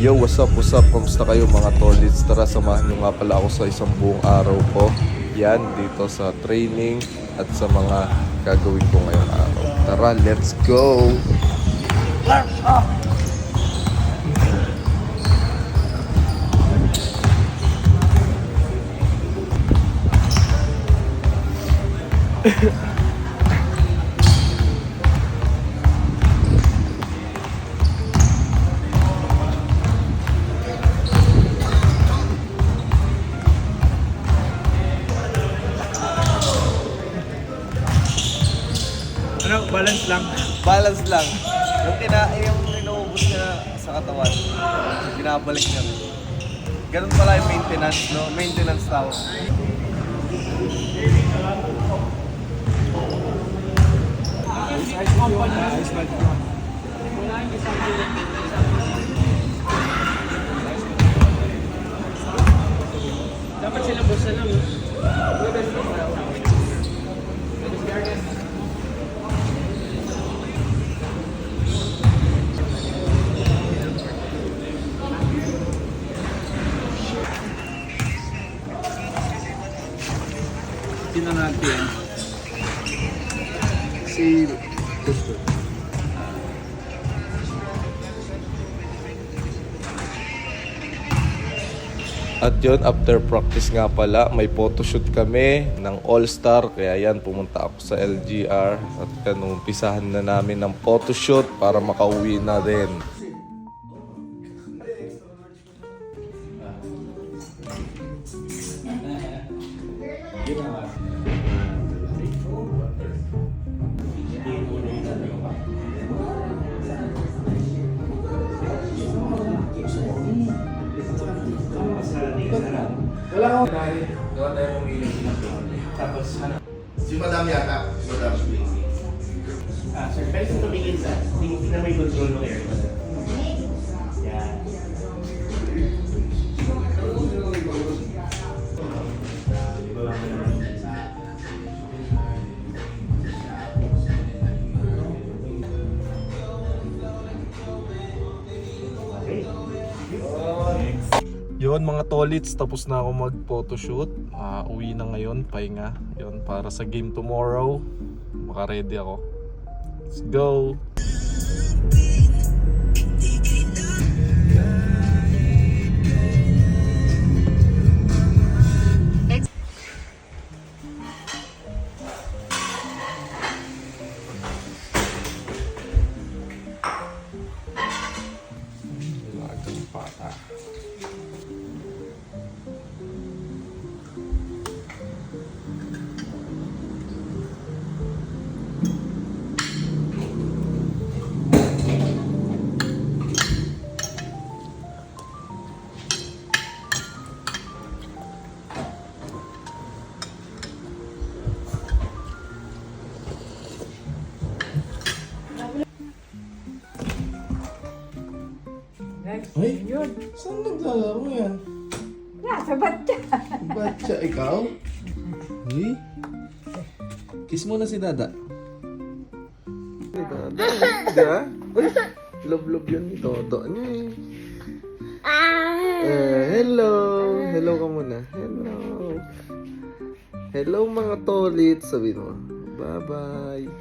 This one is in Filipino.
Yo, what's up? Kamusta kayo mga tolits? Tara, samahan nyo nga pala ako sa isang buong araw ko. Yan, dito sa training at sa mga gagawin ko ngayong araw. Tara, let's go! Balance lang. Balance lang. Yung inuubos niya sa katawan, binabalik niya. Ganun pala yung maintenance, no? Maintenance tao. Dapat sila boss lang. Sino natin? Si... At yun, after practice nga pala, may photoshoot kami ng All-Star. Kaya yan, pumunta ako sa LGR. At yan, umpisahan na namin ng photoshoot para makauwi na rin. Wala akong gawa tayo pumili. Tapos ano? Si Madam yata. Madam. Sir, pwede sa tumingin sa hindi na may control ng air. Yan. Yun mga tolits, tapos na ako mag-photoshoot. Uwi na ngayon, pahinga. Yun, para sa game tomorrow. Maka-ready ako. Let's go! Lagang pata. Ay, saan naglalaro yan? Nasa batya. Batya, ikaw? Uy? Kiss mo na si Dada. Di ba? Uy, love-love yun ni Toto niya eh. Hello! Hello ka muna. Hello! Hello mga tolits. Sabihin mo. Bye-bye.